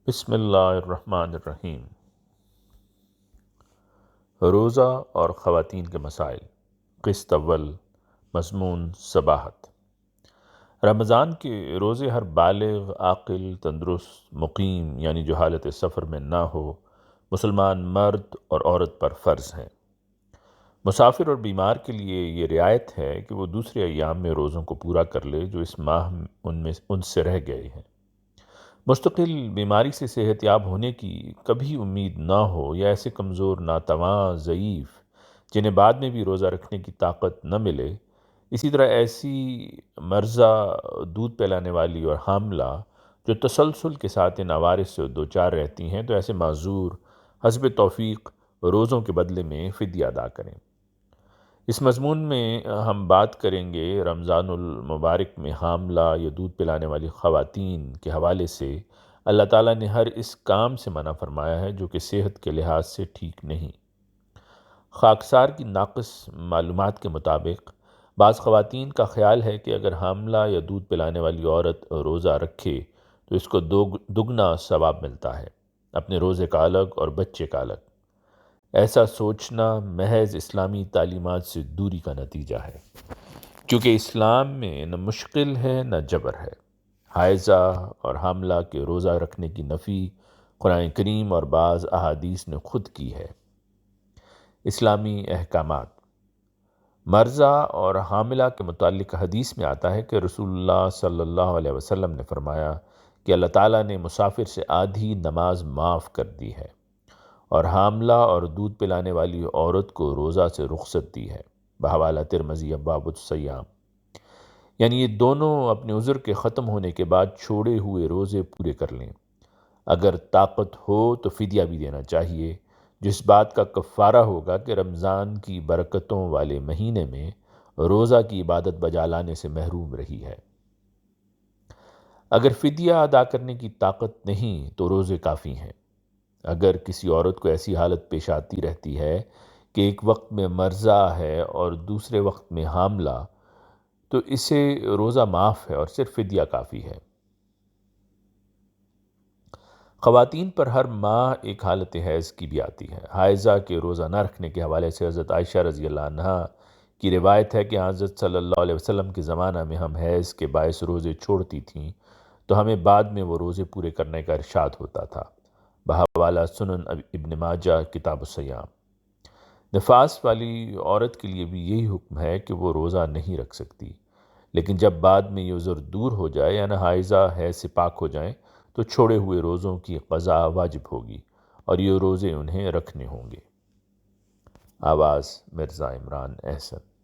بسم اللہ الرحمن الرحیم۔ روزہ اور خواتین کے مسائل، قسط اول، مضمون صباحت۔ رمضان کے روزے ہر بالغ، عاقل، تندرست، مقیم یعنی جو حالت سفر میں نہ ہو، مسلمان مرد اور عورت پر فرض ہیں۔ مسافر اور بیمار کے لیے یہ رعایت ہے کہ وہ دوسرے ایام میں روزوں کو پورا کر لے جو اس ماہ ان سے رہ گئے ہیں۔ مستقل بیماری سے صحت یاب ہونے کی کبھی امید نہ ہو، یا ایسے کمزور، ناتواں، ضعیف جنہیں بعد میں بھی روزہ رکھنے کی طاقت نہ ملے، اسی طرح ایسی مرضع، دودھ پلانے والی اور حاملہ جو تسلسل کے ساتھ ان عوارض سے دوچار رہتی ہیں، تو ایسے معذور حسب توفیق روزوں کے بدلے میں فدیہ ادا کریں۔ اس مضمون میں ہم بات کریں گے رمضان المبارک میں حاملہ یا دودھ پلانے والی خواتین کے حوالے سے اللہ تعالیٰ نے ہر اس کام سے منع فرمایا ہے جو کہ صحت کے لحاظ سے ٹھیک نہیں۔ خاکسار کی ناقص معلومات کے مطابق بعض خواتین کا خیال ہے کہ اگر حاملہ یا دودھ پلانے والی عورت روزہ رکھے تو اس کو دگنا ثواب ملتا ہے، اپنے روزے کا الگ اور بچے کا الگ۔ ایسا سوچنا محض اسلامی تعلیمات سے دوری کا نتیجہ ہے، کیونکہ اسلام میں نہ مشکل ہے نہ جبر ہے۔ حائضہ اور حاملہ کے روزہ رکھنے کی نفی قرآن کریم اور بعض احادیث نے خود کی ہے۔ اسلامی احکامات۔ مرضع اور حاملہ کے متعلق حدیث میں آتا ہے کہ رسول اللہ صلی اللہ علیہ وسلم نے فرمایا کہ اللہ تعالیٰ نے مسافر سے آدھی نماز معاف کر دی ہے، اور حاملہ اور دودھ پلانے والی عورت کو روزہ سے رخصت دی ہے، بحوالہ ترمذی ابواب الصیام۔ یعنی یہ دونوں اپنے عذر کے ختم ہونے کے بعد چھوڑے ہوئے روزے پورے کر لیں۔ اگر طاقت ہو تو فدیہ بھی دینا چاہیے، جس بات کا کفارہ ہوگا کہ رمضان کی برکتوں والے مہینے میں روزہ کی عبادت بجا لانے سے محروم رہی ہے۔ اگر فدیہ ادا کرنے کی طاقت نہیں تو روزے کافی ہیں۔ اگر کسی عورت کو ایسی حالت پیش آتی رہتی ہے کہ ایک وقت میں مرضع ہے اور دوسرے وقت میں حاملہ، تو اسے روزہ معاف ہے اور صرف فدیہ کافی ہے۔ خواتین پر ہر ماہ ایک حالت حیض کی بھی آتی ہے۔ حائضہ کے روزہ نہ رکھنے کے حوالے سے حضرت عائشہ رضی اللہ عنہا کی روایت ہے کہ حضرت صلی اللہ علیہ وسلم کے زمانہ میں ہم حیض کے باعث روزے چھوڑتی تھیں تو ہمیں بعد میں وہ روزے پورے کرنے کا ارشاد ہوتا تھا، بحوالہ سنن ابن ماجہ کتاب الصیام۔ نفاس والی عورت کے لیے بھی یہی حکم ہے کہ وہ روزہ نہیں رکھ سکتی، لیکن جب بعد میں یہ عذر دور ہو جائے یعنی حائضہ حیض سے پاک ہو جائیں تو چھوڑے ہوئے روزوں کی قضا واجب ہوگی اور یہ روزے انہیں رکھنے ہوں گے۔ آواز مرزا عمران احسن۔